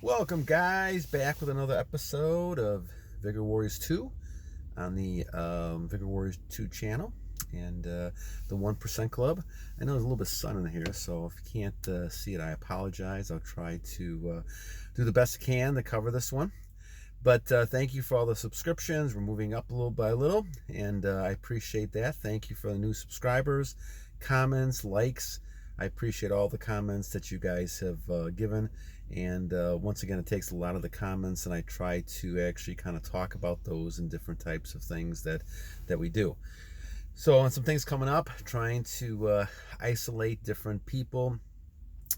Welcome, guys, back with another episode of Vigor Warriors 2 on the Vigor Warriors 2 channel and the 1% Club. I know there's a little bit of sun in here, so if you can't see it, I apologize. I'll try to do the best I can to cover this one. But thank you for all the subscriptions. We're moving up a little by little, and I appreciate that. Thank you for the new subscribers, comments, likes. I appreciate all the comments that you guys have given. And once again, it takes a lot of the comments, and I try to actually kind of talk about those and different types of things that we do. So on some things coming up, trying to isolate different people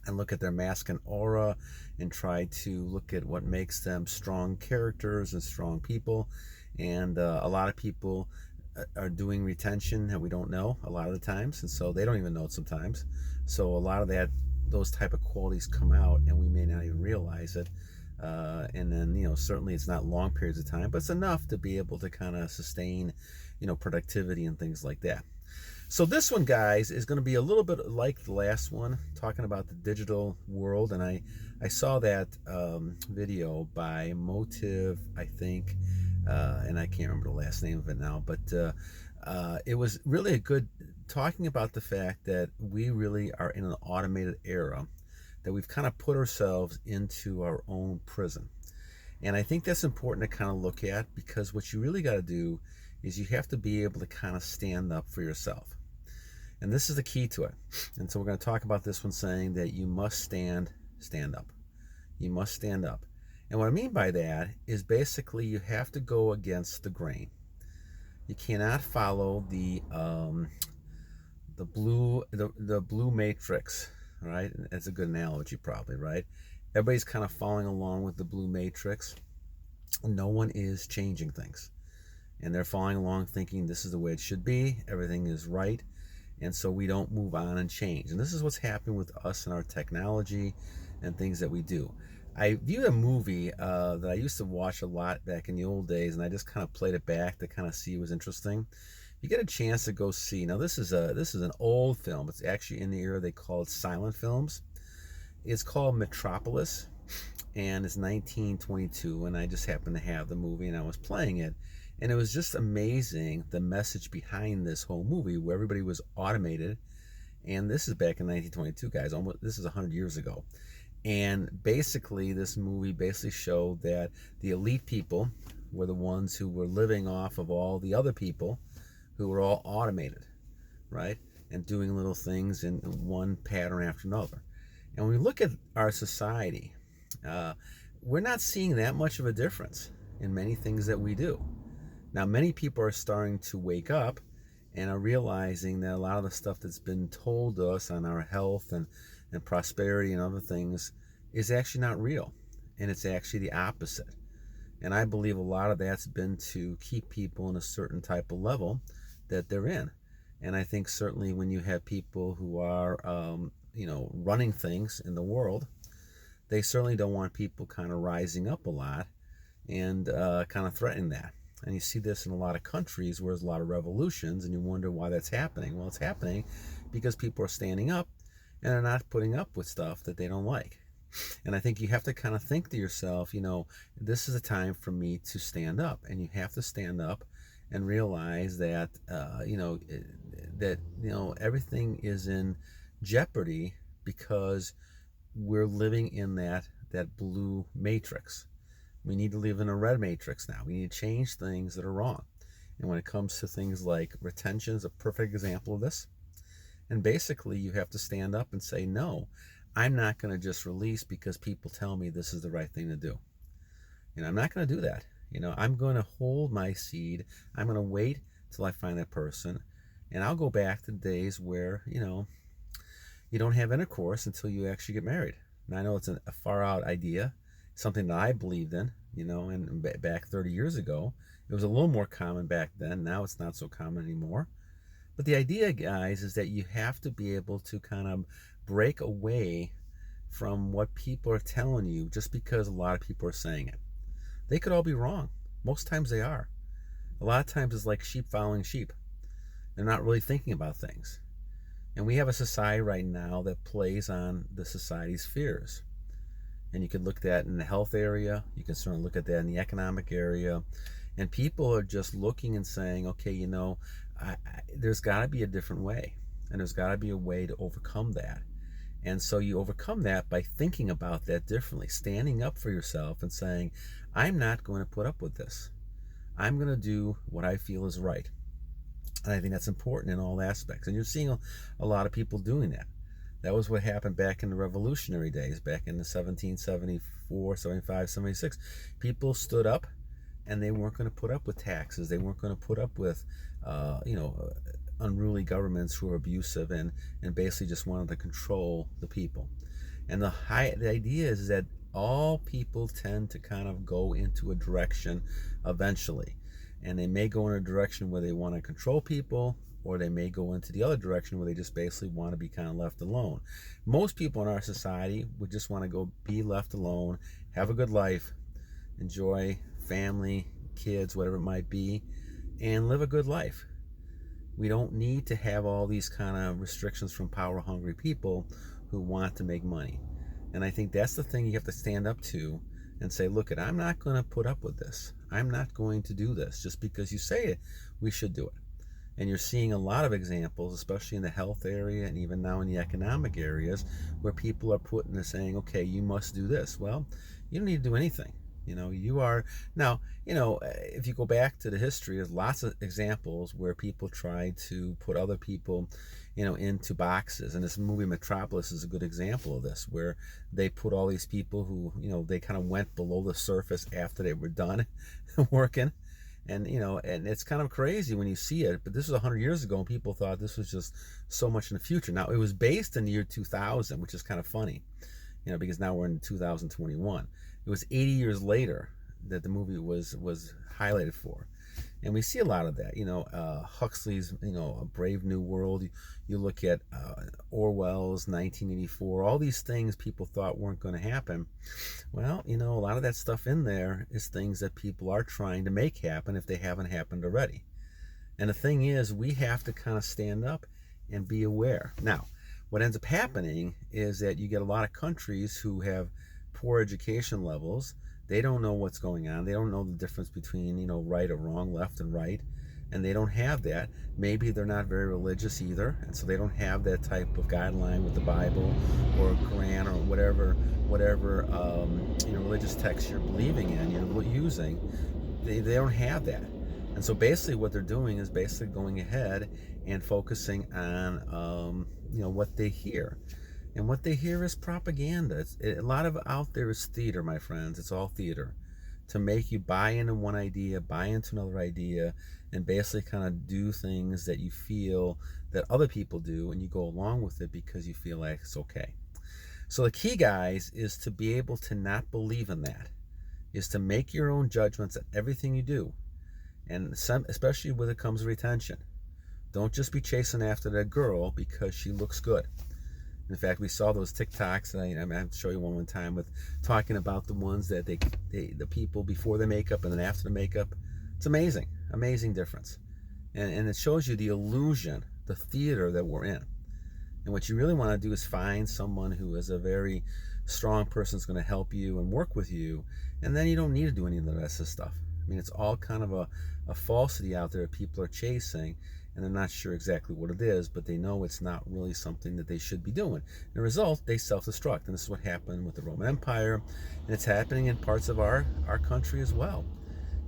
and look at their mask and aura and try to look at what makes them strong characters and strong people. And a lot of people are doing retention that we don't know a lot of the times, and so they don't even know it sometimes. So a lot of those type of qualities come out and we may not even realize it. And then, certainly it's not long periods of time, but it's enough to be able to kind of sustain, productivity and things like that. So this one, guys, is going to be a little bit like the last one, talking about the digital world. And I saw that video by Motive, I think, and I can't remember the last name of it now, but it was really a good talking about the fact that we really are in an automated era, that we've kind of put ourselves into our own prison. And I think that's important to kind of look at, because what you really got to do is you have to be able to kind of stand up for yourself. And this is the key to it. And so we're going to talk about this one, saying that you must stand up. You must stand up. And what I mean by that is basically you have to go against the grain. You cannot follow the blue matrix, right? That's a good analogy, probably, right? Everybody's kind of following along with the blue matrix. No one is changing things, and they're following along thinking this is the way it should be, everything is right, and so we don't move on and change. And this is what's happening with us and our technology and things that we do. I viewed a movie that I used to watch a lot back in the old days, and I just kind of played it back to kind of see it was interesting. You get a chance to go see. Now this is an old film. It's actually in the era they call it silent films. It's called Metropolis, and it's 1922. And I just happened to have the movie, and I was playing it, and it was just amazing the message behind this whole movie, where everybody was automated. And this is back in 1922, guys. This is 100 years ago. And basically, this movie basically showed that the elite people were the ones who were living off of all the other people who were all automated, right? And doing little things in one pattern after another. And when we look at our society, we're not seeing that much of a difference in many things that we do. Now, many people are starting to wake up and are realizing that a lot of the stuff that's been told to us on our health and prosperity and other things is actually not real. And it's actually the opposite. And I believe a lot of that's been to keep people in a certain type of level that they're in. And I think certainly when you have people who are, running things in the world, they certainly don't want people kind of rising up a lot and kind of threatening that. And you see this in a lot of countries where there's a lot of revolutions, and you wonder why that's happening. Well, it's happening because people are standing up and they're not putting up with stuff that they don't like. And I think you have to kind of think to yourself, this is a time for me to stand up. And you have to stand up and realize that, everything is in jeopardy because we're living in that blue matrix. We need to live in a red matrix now. We need to change things that are wrong. And when it comes to things like retention is a perfect example of this. And basically, you have to stand up and say, no, I'm not going to just release because people tell me this is the right thing to do. I'm not going to do that. I'm going to hold my seed. I'm going to wait till I find that person. And I'll go back to the days where, you don't have intercourse until you actually get married. And I know it's a far out idea, something that I believed in, and back 30 years ago. It was a little more common back then. Now it's not so common anymore. But the idea, guys, is that you have to be able to kind of break away from what people are telling you just because a lot of people are saying it. They could all be wrong. Most times they are. A lot of times it's like sheep following sheep. They're not really thinking about things. And we have a society right now that plays on the society's fears. And you could look at that in the health area. You can certainly look at that in the economic area. And people are just looking and saying, okay, there's got to be a different way. And there's got to be a way to overcome that. And so you overcome that by thinking about that differently, standing up for yourself and saying, I'm not going to put up with this. I'm going to do what I feel is right. And I think that's important in all aspects. And you're seeing a lot of people doing that. That was what happened back in the revolutionary days, back in the 1774, 75, 76. People stood up and they weren't going to put up with taxes. They weren't going to put up with, unruly governments who were abusive and basically just wanted to control the people. And the idea is that all people tend to kind of go into a direction eventually. And they may go in a direction where they want to control people, or they may go into the other direction where they just basically want to be kind of left alone. Most people in our society would just want to go be left alone, have a good life, enjoy family, kids, whatever it might be, and live a good life. We don't need to have all these kind of restrictions from power-hungry people who want to make money. And I think that's the thing you have to stand up to and say, look, I'm not going to put up with this. I'm not going to do this just because you say it. We should do it. And you're seeing a lot of examples, especially in the health area and even now in the economic areas, where people are putting and saying, okay, you must do this. Well, you don't need to do anything. You are now, if you go back to the history, there's lots of examples where people try to put other people, into boxes. And this movie Metropolis is a good example of this, where they put all these people who, they kind of went below the surface after they were done working. And, and it's kind of crazy when you see it, but this was 100 years ago and people thought this was just so much in the future. Now, it was based in the year 2000, which is kind of funny, because now we're in 2021. It was 80 years later that the movie was highlighted for. And we see a lot of that, Huxley's, A Brave New World. You look at Orwell's 1984, all these things people thought weren't going to happen. Well, a lot of that stuff in there is things that people are trying to make happen if they haven't happened already. And the thing is, we have to kind of stand up and be aware. Now, what ends up happening is that you get a lot of countries who have poor education levels. They don't know what's going on. They don't know the difference between, right or wrong, left and right. And they don't have that. Maybe they're not very religious either. And so they don't have that type of guideline with the Bible or Quran or whatever religious text you're believing in, you're using. They don't have that. And so basically what they're doing is basically going ahead and focusing on, what they hear. And what they hear is propaganda. A lot of it out there is theater, my friends. It's all theater to make you buy into one idea, buy into another idea, and basically kind of do things that you feel that other people do, and you go along with it because you feel like it's okay. So the key, guys, is to be able to not believe in that, is to make your own judgments at everything you do, and especially when it comes to retention. Don't just be chasing after that girl because she looks good. In fact, we saw those TikToks, and I have to show you one time with talking about the ones that the people before the makeup and then after the makeup. It's amazing difference, and it shows you the illusion, the theater that we're in. And what you really want to do is find someone who is a very strong person who's going to help you and work with you, and then you don't need to do any of the rest of this stuff. I mean, it's all kind of a falsity out there that people are chasing, and they're not sure exactly what it is, but they know it's not really something that they should be doing. The result, they self-destruct, and this is what happened with the Roman Empire, and it's happening in parts of our country as well.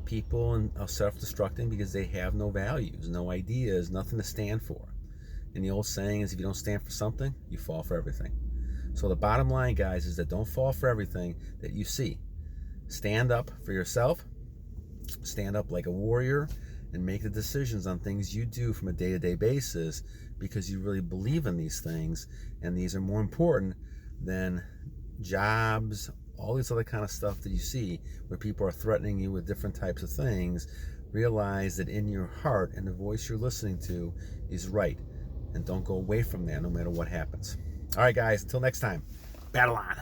People are self-destructing because they have no values, no ideas, nothing to stand for. And the old saying is, if you don't stand for something, you fall for everything. So the bottom line, guys, is that don't fall for everything that you see. Stand up for yourself, stand up like a warrior, and make the decisions on things you do from a day-to-day basis because you really believe in these things, and these are more important than jobs, all this other kind of stuff that you see where people are threatening you with different types of things. Realize that in your heart and the voice you're listening to is right, and don't go away from that no matter what happens. All right, guys, until next time, battle on.